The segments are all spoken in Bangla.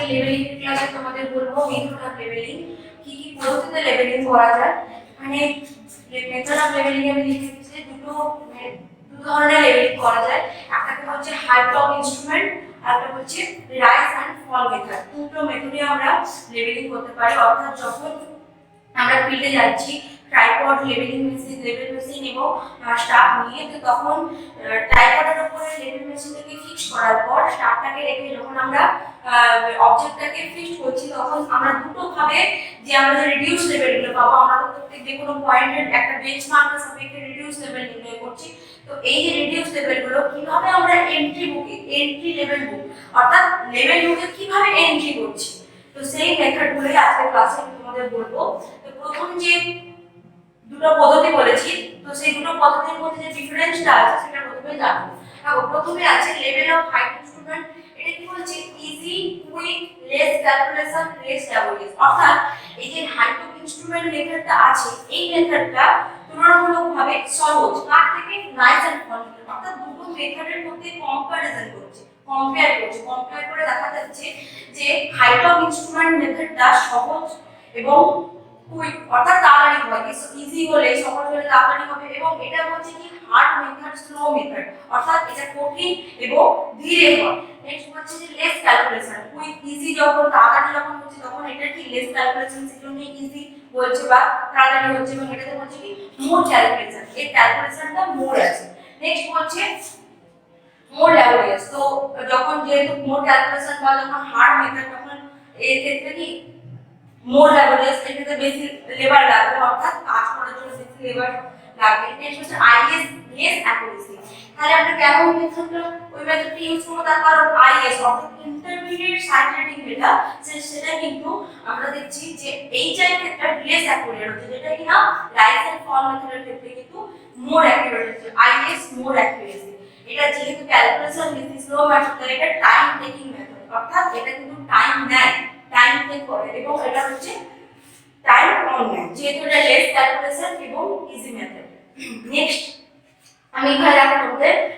লেভেলিং ক্লাসে তোমাদের বলবো মেথড অফ লেভেলিং, কি কি পদ্ধতিতে লেভেলিং করা যায়। মানে মেথড অফ লেভেলিং আমি লিখে দিয়েছি দু ধরনের লেভেলিং করা যায়। একটা হচ্ছে হাইট অফ ইনস্ট্রুমেন্ট, আর একটা হচ্ছে রাইজ এন্ড ফল মেথড। দুটো মেথডে আমরা লেভেলিং করতে পারি। অর্থাৎ যখন আমরা ফিল্ডে যাচ্ছি tripod leveling machine, level machine এবং স্টাফ নিয়ে, তো তখন ট্রাইপডের উপরে লেভেল মেশিনটাকে ফিক্স করার পর স্টাফটাকে রেখে যখন আমরা অবজেক্টটাকে ফিক্স করছি, তখন আমরা দুটো ভাবে যে আমরা যে রিডিউস লেভেলগুলো পাবো, আমরা তো প্রত্যেক যে কোনো পয়েন্টের একটা বেঞ্চমার্কের সাপেক্ষে রিডিউস লেভেল নির্ণয় করছি। তো এই যে রিডিউস লেভেলগুলো কিভাবে আমরা এন্ট্রি লেভেল বুক অর্থাৎ লেভেল বুকে কিভাবে এন্ট্রি করছি, তো সেই মেথডগুলোই আজকে ক্লাসে আমি তোমাদের বলবো। তো প্রথম যে দুটো পদ্ধতি বলেছি, তো সেই দুটো পদ্ধতির মধ্যে যে ডিফারেন্সটা আছে সেটা প্রথমে জানবো। দেখো প্রথমে আছে লেভেল অফ হাইট ইনস্ট্রুমেন্ট। এটা কি বলছে? Easy, quick, less calculation, less laborious. অর্থাৎ এই যে হাইট অফ ইনস্ট্রুমেন্ট মেথডটা আছে, এই মেথডটা তুলনামূলকভাবে সহজ, কার থেকে? রাইজ এন্ড ফল। অর্থাৎ দুটো মেথডের মধ্যে কম্পারিজন করছে, কম্পেয়ার করে দেখা যাচ্ছে যে হাইট অফ ইনস্ট্রুমেন্ট মেথডটা সহজ এবং কুইক অর্থাৎ তাড়াতাড়ি হয়, ইজি হলে সহজ হলে তাড়াতাড়ি হবে, এবং এটা হচ্ছে কি হার্ড মেথড, স্লো মেথড, অর্থাৎ এটা কঠিন এবং ধীরে হয়। নেক্সট হচ্ছে যে লেস ক্যালকুলেশন। কুইক ইজি যখন তাড়াতাড়ি যখন হচ্ছে তখন এটা কি লেস ক্যালকুলেশন, সেজন্য ইজি বলছে বা তাড়াতাড়ি হচ্ছে, এবং এটাতে হচ্ছে কি মোর ক্যালকুলেশন, এই ক্যালকুলেশনটা মোর আছে। নেক্সট হচ্ছে মোর ল্যাবোরিয়াস। তো যখন যেহেতু মোর ক্যালকুলেশন বা যখন হার্ড মেথড, তখন এর ক্ষেত্রে কি মোর ল্যাবোরিয়াস, এটাতে বেশি লেবার লাগবে, অর্থাৎ কাজ করার জন্য বেশি লেবার লাগবে। নেক্সট হচ্ছে আইএস, লেস অ্যাকুরেসি। তাহলে আমরা কেন ওই মেথডটা ইউজ করব? তার কারণ আইএস অর্থাৎ ইন্টারমিডিয়েট সাইড রিডিং যেটা, সেটা কিন্তু আমরা দেখছি যে এই ক্ষেত্রে লেস অ্যাকুরেট হচ্ছে, যেটা কিনা রাইজ এন্ড ফল মেথডের ক্ষেত্রে কিন্তু মোর অ্যাকুরেট হচ্ছে, আইএস মোর অ্যাকুরেসি। এটা যেহেতু ক্যালকুলেশন বেশি স্লো মেথড, তাই এটা টাইম টেকিং মেথড, অর্থাৎ এটা কিন্তু টাইম নেয়, টাইম টেক করে, এবং এটা হচ্ছে টাইম কম নেয়, যেহেতু এটা লেস ক্যালকুলেশন এবং ইজি মেথড। নেক্সট আমি এখানে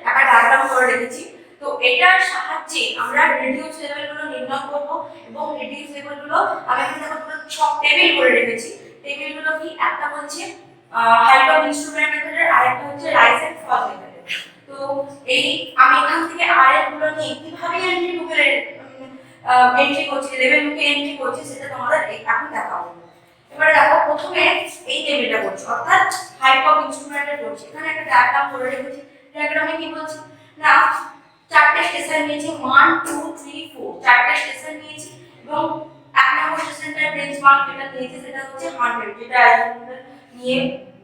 একটা ডায়াগ্রাম করে রেখেছি। তো এটার সাহায্যে আমরা রিডিউস লেভেলগুলো নির্ণয় করব, এবং রিডিউস লেভেলগুলো আমি এখানে পুরো সব টেবিল করে রেখেছি। টেবিলগুলো কি? একটা হচ্ছে হাইট অফ ইনস্ট্রুমেন্ট মেথডের, আর একটা হচ্ছে রাইজ এন্ড ফল মেথডের। তো এই আমি এখান থেকে আরএফ গুলো নিয়ে কিভাবে এন্ট্রি বুকে এন্ট্রি করছি, লেভেল বুকে এন্ট্রি করছি, সেটা তোমাদের এখন দেখাবো। এবারে দেখো প্রথমে এই টেবিলটা করছি, অর্থাৎ হাইট অফ ইনস্ট্রুমেন্টের করছি। এখানে একটা ডায়াগ্রাম করে রেখেছি। ডায়াগ্রামে কি বলছি না, চারটে স্টেশন নিয়েছি, 1 2 3 4, চারটে স্টেশন নিয়েছি, এবং এক নম্বর স্টেশনটার বেঞ্চমার্ক যেটা নিয়েছি সেটা হচ্ছে 100, যেটা নিয়ে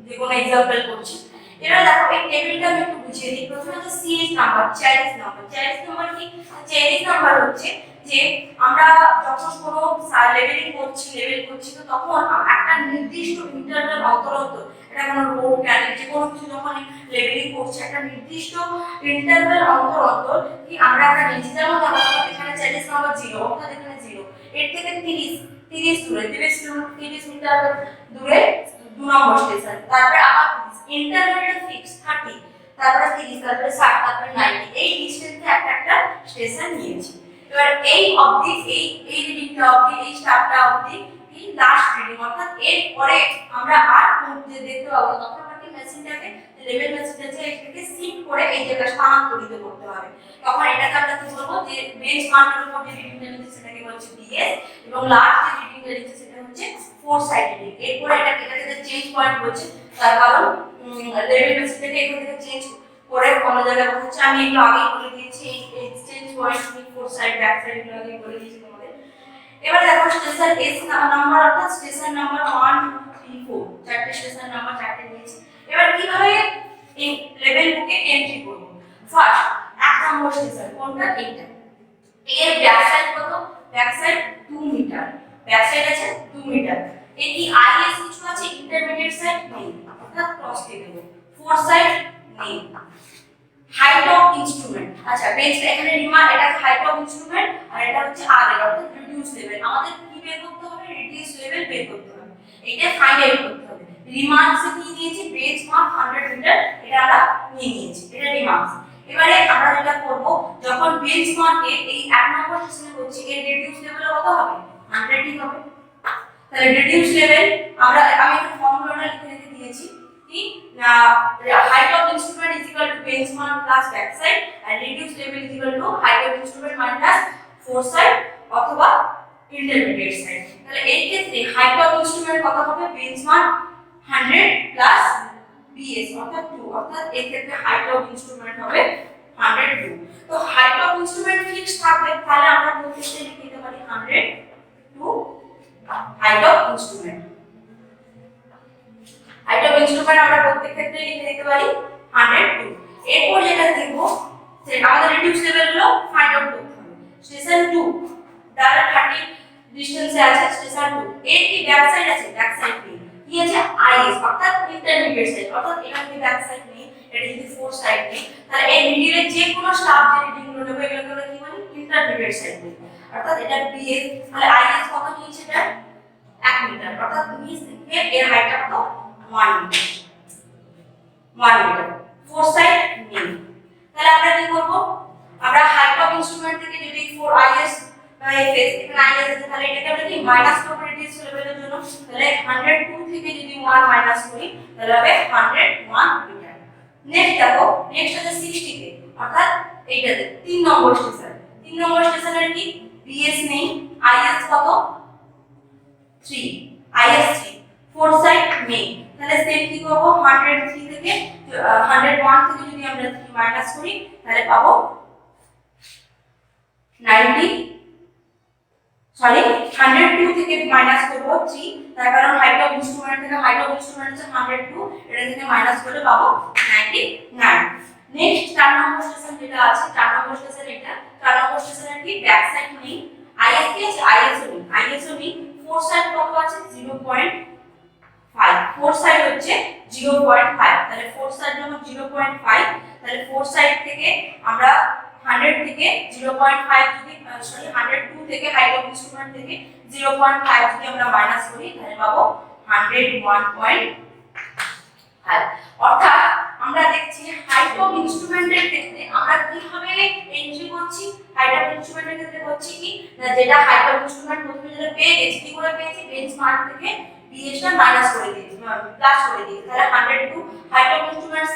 যে কোনো एग्जांपल করছি। এবারে দেখো এই টেবিলটা আমি একটু বুঝিয়ে দিই। প্রথমে হচ্ছে series number, child number. Child number কি? চাইল্ড নাম্বার হচ্ছে যে আমরা যখন কোনো লেভেলিং করছি, তো তখন একটা নির্দিষ্ট ইন্টারভাল অন্তর এটা কোনো রোড ক্যানেল যে কোনো কিছু যখন লেভেলিং করছি, একটা নির্দিষ্ট ইন্টারভাল অন্তর কি আমরা একটা নিচে যেমন এখানে চাইল্ড নাম্বার 0, অর্থাৎ এখানে 0, এর থেকে 30 দূরে 30 মিটার দূরে 2 নম্বর স্টেশন, তারপরে আবার ইন্টারভালটা ফিক্স 30, তারপরে 30, তারপরে 60, তারপরে 90, এই ডিসটেন্সে একটা স্টেশন নিয়েছি। এবার এই অবধি এই রিডিংটা অবধি, এই স্টাফটা অবধি কি লাস্ট রিডিং, অর্থাৎ এর পরে আমরা আর যে দেখতে পাবো না, তখন আমাকে মেশিনটাকে লেভেল মেশিনটাকে এটাকে শিফট করে এই জায়গায় স্থানান্তরিত করতে হবে। তখন এটাকে আমরা কি বলবো, যে বেঞ্চমার্কের উপর যে রিডিংটা নিচ্ছে সেটাকে বলছে বিএস, এবং লাস্ট যে রিডিংটা নিচ্ছে সেটা হচ্ছে ফোর সাইড রিডিং। এরপর এটাকে চেঞ্জ পয়েন্ট বলছে, তার কারণ লেভেল মেশিনটাকে এখান থেকে চেঞ্জ করে অন্য জায়গায় হচ্ছে। আমি একটু আগেই বলে দিয়েছি এই change point four side back side গুলো আগেই বলে দিয়েছি তোমাদের। এবার দেখো স্টেশন এস নাম্বার, অর্থাৎ স্টেশন নাম্বার 1 2 3 4, চারটে স্টেশন নাম্বার চারটে নিয়েছি। এবার কিভাবে এই লেভেল বুকে এন্ট্রি করব? ফার্স্ট এক নম্বর স্টেশন কোনটা? এইটা। এর ব্যাক সাইড কত? Back side 2 metre, back side আছে 2 মিটার। এই কি আইএস কিছু আছে? ইন্টারমিডিয়েট সাইড নেই, অর্থাৎ ক্রস দিয়ে দেব। ফোর সাইড নেই। হাইট অফ ইনস্ট্রুমেন্ট, আচ্ছা বেঞ্চ এখানে রিমার্ক, এটা হাইট অফ ইনস্ট্রুমেন্ট, আর এটা হচ্ছে আরএল অর্থাৎ রিডিউস লেভেল। আমাদের কি বের করতে হবে? রিডিউস লেভেল বের করতে হবে, এটা ফাইনাল করতে হবে। রিমার্কস কি নিয়েছি? বেঞ্চমার্ক 100 মিটার, এটা আমরা নিয়ে নিয়েছি, এটা রিমার্কস। এবারে আমরা যেটা করব, যখন বেঞ্চমার্কে এই 1 নম্বর স্টেশনে করছি, এর রিডিউস লেভেল কত হবে? 100 ই হবে। তাহলে রিডিউস লেভেল আমি এখানে ফর্মুলাটা লিখে দিয়েছি কি না, height of instrument is equal to benchmark plus back side, আর reduce level is equal to height of instrument minus fore side অথবা ইন্টারমিডিয়েট সাইড। তাহলে এই ক্ষেত্রে হাইট অফ ইনস্ট্রুমেন্ট কত হবে? বেঞ্চমার্ক 100 প্লাস বিএস অর্থাৎ 2, অর্থাৎ এই ক্ষেত্রে হাইট অফ ইনস্ট্রুমেন্ট হবে 102। তো হাইট অফ ইনস্ট্রুমেন্ট ফিক্সড থাকবে, তাহলে আমরা প্রত্যেকটা লিখে দিতে পারি 102 height of instrument. Height of instrument আমরা প্রত্যেক ক্ষেত্রে লিখে দিতে পারি 102। এরপর যেটা দেখব সেটা আমাদের রিডিউস লেভেল গুলো ফাইন্ড আউট করতে হবে। স্টেশন 2 দ্বারা 30 ডিসটেন্সে আছে স্টেশন 2, এর কি ব্যাক সাইড আছে? ব্যাক সাইড নেই। কি আছে? আইএস অর্থাৎ ইন্টারমিডিয়েট সাইড, অর্থাৎ এখানে কি ব্যাক সাইড নেই, এটা যদি ফোর সাইড নেই, তাহলে এই মিডিলে যে কোনো স্টাফ যে রিডিং গুলো নেবে এগুলোকে আমরা কি বলি? ইন্টারমিডিয়েট সাইড বলি। অর্থাৎ এটা বিএস, তাহলে আইএস কত নিয়েছে? এটা 1 মিটার, অর্থাৎ নিচ থেকে এর হাইটটা কত? 1 মিটার। 1 মিটার ফোর সাইড নেই। তাহলে আমরা কি করব? আমরা হাইট অফ ইনস্ট্রুমেন্ট থেকে যদি 4 আইএস বা এফএস, এখানে আইএস আছে, তাহলে এটাকে আমরা কি মাইনাস করব রিডিউস লেভেলের জন্য। তাহলে 102 থেকে যদি 1 মাইনাস করি তাহলে হবে 101 মিটার। নেক্সট দেখো, নেক্সট আছে 60 তে, অর্থাৎ এইটাতে 3 নম্বর স্টেশন। 3 নম্বর স্টেশনের কি বিএস নেই, আইএস কত? 3, আইএস 3, ফোর সাইড নেই। তাহলে সেম কি করব? 103 থেকে 101 থেকে যদি আমরা 3 মাইনাস করি তাহলে পাবো 102 থেকে মাইনাস করব 3, তার কারণ হাইট অফ ইনস্ট্রুমেন্ট থেকে হাইট অফ ইনস্ট্রুমেন্ট হচ্ছে 102, এটা থেকে মাইনাস করে পাবো 99। নেক্সট 4 নম্বর স্টেশন যেটা আছে, 4 নম্বর স্টেশন এটা, 4 নম্বর স্টেশনের কি ব্যাক সাইড নেই, আইএস কি আছে? আইএসও নেই, ফোর সাইড কত আছে? 0.5, ফোর সাইড হচ্ছে 0.5, তাহলে ফোর সাইড যখন 0.5, তাহলে ফোর সাইড থেকে আমরা 100 থেকে 0.5 যদি 102 থেকে হাইট অফ ইনস্ট্রুমেন্ট থেকে 0.5 যদি আমরা মাইনাস করি তাহলে পাবো 101.5। অর্থাৎ আমরা দেখছি হাইট অফ ইনস্ট্রুমেন্টের ক্ষেত্রে আমরা কিভাবে এন্ট্রি করছি। হাইট অফ ইনস্ট্রুমেন্টের ক্ষেত্রে করছি কি না, যেটা হাইট অফ ইনস্ট্রুমেন্ট প্রথমে যেটা পেয়ে গেছি, কি করে পেয়েছি? বেঞ্চমার্ক থেকে বিএসটা মাইনাস করে দিয়েছি, প্লাস করে দিয়েছি। তাহলে 102 হাইট অফ ইনস্ট্রুমেন্ট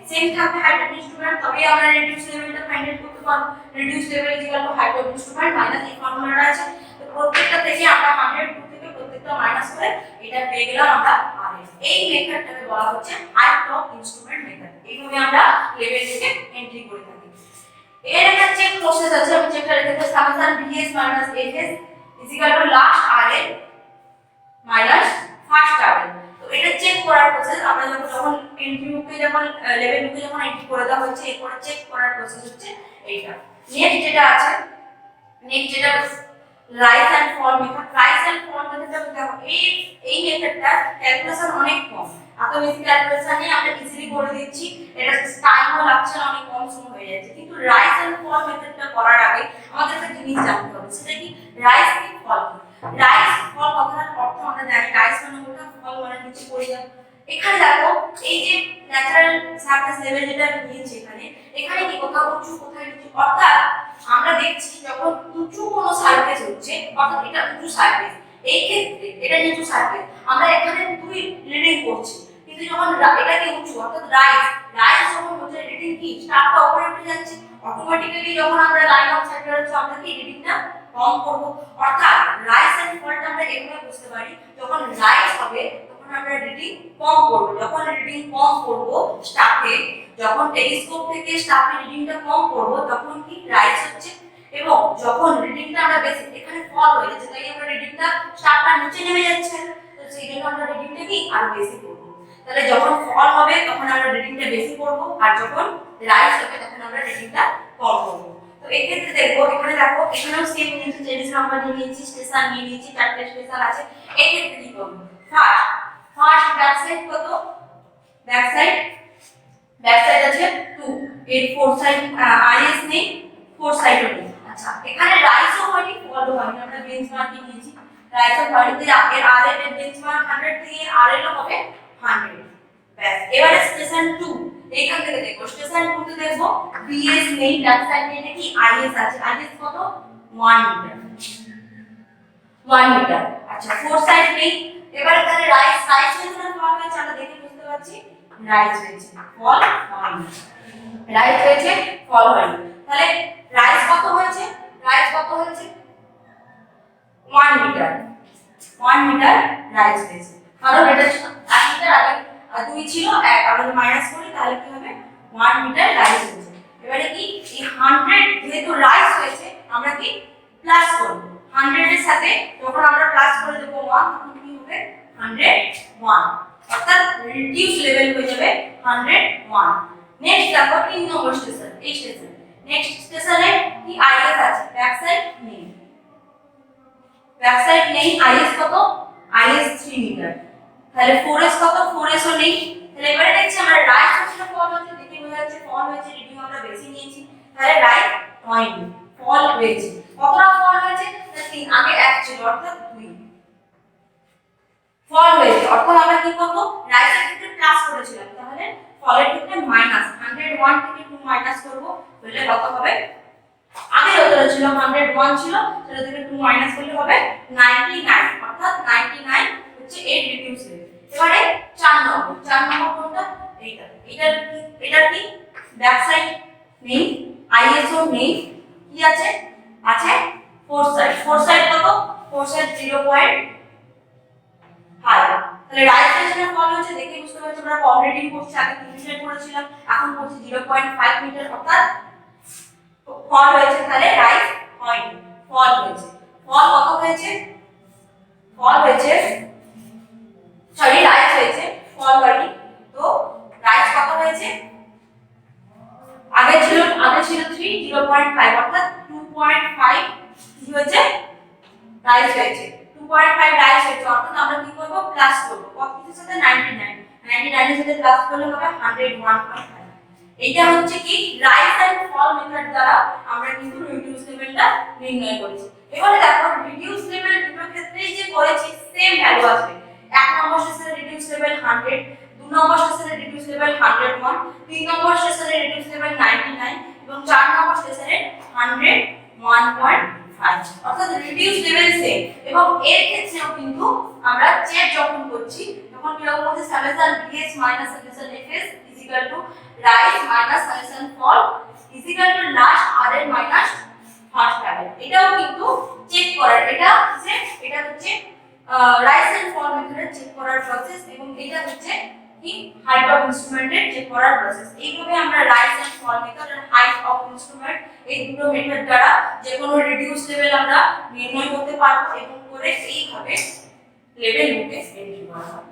সেম থাকবে হাইট অফ ইনস্ট্রুমেন্ট, তবেই আমরা রিডিউস লেভেলটা ফাইন্ড আউট করতে পারবো। Reduce level is equal to height of instrument minus এই ফর্মুলাটা আছে, তো প্রত্যেকটা থেকে আমরা 102 থেকে প্রত্যেকটা মাইনাস করে এটা পেয়ে গেলাম আমরা আরএস। এই মেথডটাকে বলা হচ্ছে হাইট অফ ইনস্ট্রুমেন্ট মেথড। এইভাবে আমরা লেভেল থেকে এন্ট্রি করে থাকি। এর একটা চেক প্রসেস আছে, আমি চেকটা লিখে দিই, summation BS minus FS is equal to last RL minus first RL. তো এটা চেক করার প্রসেস, আমরা যখন এন্ট্রি বুকে যখন লেভেল বুকে যখন এন্ট্রি করে দেওয়া হচ্ছে, এরপর চেক করার প্রসেস হচ্ছে এইটা। নেক্সট যেটা আছে, নেক্সট যেটা rise and fall method. Rise and fall মেথডটা দেখো, এই মেথডটা ক্যালকুলেশন অনেক কম, এত বেশি ক্যালকুলেশন নেই, আমরা ইজিলি করে দিচ্ছি, এটা টাইমও লাগছে না, অনেক কম সময় হয়ে যাচ্ছে। কিন্তু রাইজ এন্ড ফল মেথডটা করার আগে আমাদের একটা জিনিস জানতে হবে, সেটা কি রাইজ কি ফল কি। রাইজ ফল কথাটার অর্থ আমরা জানি, রাইজ মানে ওটা, ফল মানে নিচে পড়ে যাওয়া। এখানে দেখো এই যে ন্যাচারাল সারফেস লেভেল যেটা আমি নিয়েছি, এখানে কি কোথাও উঁচু কোথায় নিচু, অর্থাৎ আমরা দেখছি যখন উঁচু কোনো সারফেস হচ্ছে, অর্থাৎ এটা উঁচু সারফেস, এই ক্ষেত্রে এটা নিচু সারফেস, আমরা এখানে দুই রিডিং করছি, কিন্তু যখন এটাকে উঁচু অর্থাৎ রাইজ যখন হচ্ছে, রিডিং কি স্টারটা উপরে উঠে যাচ্ছে, অটোমেটিক্যালি যখন আমরা লাইন অফ সাইট হচ্ছে আমরা কি রিডিংটা কম করব। অর্থাৎ রাইজ এন্ড ফলটা আমরা এভাবে বুঝতে পারি, যখন রাইজ হবে তখন আমরা রিডিং কম করব, যখন রিডিং কম করব স্টাফে, যখন টেলিস্কোপ থেকে স্টাফে রিডিংটা কম করব তখন কি রাইজ হচ্ছে, এবং যখন রিডিংটা আমরা বেশি, এখানে ফল হয়ে যাচ্ছে, তাই আমরা রিডিংটা স্টাফটা নিচে নেমে যাচ্ছে, তো সেই জন্য আমরা রিডিংটা কি আরো বেশি করব। তাহলে যখন ফল হবে তখন আমরা রিডিংটা বেশি করব, আর যখন রাইজ হবে তখন আমরা রিডিংটা কম করব। তো এই ক্ষেত্রে দেখো, এখানে দেখো এখানেও সেম নিয়েছি, চেঞ্জ নাম্বার নিয়ে নিয়েছি, স্টেশন নিয়ে নিয়েছি, চারটে স্টেশন আছে। এই ক্ষেত্রে কি করব? ফার্স্ট ব্যাক সাইড কত? ব্যাক সাইড আছে 2, এর ফোর সাইড আইএস নেই, ফোর সাইডও নেই। আচ্ছা, এখানে রাইজও হয়নি, ফলও হয়নি, আমরা বেঞ্চমার্ক নিয়েছি, রাইজও হয়নি, এর আরএল এর বেঞ্চমার্ক 100 থেকে আরএল হবে 100। ব্যাস, এবারে স্টেশন 2, এইখান থেকে দেখো স্টেশন টুতে দেখবো বিএস নেই, ব্যাক সাইড নেই, নাকি আইএস আছে। আইএস কত 1 মিটার, 1 মিটার। আচ্ছা ফোর সাইড নেই। এবারে তাহলে রাইজ হয়েছে না ফল হয়েছে আমরা দেখে বুঝতে পারছি রাইজ হয়েছে, ফল হয়নি। রাইজ হয়েছে, ফল হয়নি। তাহলে রাইজ কত হয়েছে? রাইজ কত হয়েছে 1 মিটার, 1 মিটার রাইজ হয়েছে। কারণ এটা 1 মিটার আগে 2 ছিল, 1 আমরা মাইনাস করি তাহলে কি হবে 1 মিটার রাইজ হয়েছে। এবারে কি এই 100 যেহেতু রাইজ হয়েছে আমরা কি প্লাস করব 100 এর সাথে, যখন আমরা প্লাস করে দেব 1 তখন কি হবে 101, অর্থাৎ রিডিউস লেভেল হয়ে যাবে 101। নেক্সট দেখো 3 নম্বর স্টেশন, এই স্টেশন। নেক্সট স্টেশনে কি আইএস আছে, ব্যাক সাইড নেই, ব্যাক সাইড নেই। আইএস কত? IS 3 metre. তাহলে 4s কত? 4s ও নেই। তাহলে এবারে দেখছি আমরা রাইট হচ্ছে ফল হচ্ছে, দেখে বোঝা যাচ্ছে ফল হয়েছে, রিডিউ আমরা বেশি নিয়েছি, তাহলে রাইট হয়নি, ফল হয়েছে। কতটা ফল হয়েছে? 3, আগে 1 ছিল অর্থাৎ 2 ফল হয়েছে। অর্থাৎ আমরা কি করব রাইটের ক্ষেত্রে প্লাস করেছিলাম, তাহলে ফলের ক্ষেত্রে মাইনাস 101 থেকে 2 মাইনাস করব, তাহলে কত হবে? আগে যত ছিল 101 ছিল, সেটা থেকে 2 মাইনাস করলে হবে 99, অর্থাৎ 99 হচ্ছে এর রিডিউস লেভেল। এবারে 4 নম্বর কোনটা? এইটা। এটা কি ব্যাক সাইড নেই, আইএসও নেই, কি আছে? আছে ফোর সাইড। ফোর সাইড কত? Four side 0.5। তাহলে রাইট স্টেশনের ফল হচ্ছে, দেখে বুঝতে পারছি আমরা কম রিডিং করছি, আগে 3 মিটার করেছিলাম, এখন করছি 0.5 মিটার, অর্থাৎ ফল হয়েছে। তাহলে রাইট হয়নি, ফল হয়েছে। ফল কত হয়েছে? ফল হয়েছে, সরি রাইট হয়েছে, ফল হয়নি। তো রাইট কত হয়েছে? আগে ছিল 3, 0.5 অর্থাৎ 2.5 কি হয়েছে? রাইট হয়েছে, 2.5 রাইট হয়েছে। অর্থাৎ আমরা কি করব প্লাস করব, কত কিছুর সাথে 99 এর সাথে প্লাস করলে হবে 101.5। এটা হচ্ছে কি রাইজ এন্ড ফল মেথড দ্বারা আমরা কিন্তু রিডিউস লেভেলটা নির্ণয় করেছি। এবারে দেখো রিডিউস লেভেল দুটো ক্ষেত্রেই যে করেছি সেম ভ্যালু আসবে। 1 নম্বর স্টেশনে রিডিউস লেভেল 100, 2 নম্বর স্টেশনে রিডিউস লেভেল 101, 3 নম্বর স্টেশনে রিডিউস লেভেল 99 এবং 4 নম্বর স্টেশনে 101.5, অর্থাৎ রিডিউস লেভেল সেম। এবং এর ক্ষেত্রেও কিন্তু আমরা চেক যখন করছি তখন কি রকম হচ্ছে summation bs minus summation fs equal to rise minus summation fall equal to last rn minus first level. এটাও কিন্তু চেক করার, এটা হচ্ছে রাইজ এন্ড ফল মেথডের চেক করার প্রসেস, এবং এটা হচ্ছে কি হাইট অফ ইনস্ট্রুমেন্টের চেক করার প্রসেস। এইভাবে আমরা রাইজ এন্ড ফল মেথড আর হাইট অফ ইনস্ট্রুমেন্ট এই দুটো মেথড দ্বারা যে কোনো রিডিউস লেভেল আমরা নির্ণয় করতে পারবো, এবং করে এইভাবে লেভেল বুকে এন্ট্রি করা হবে।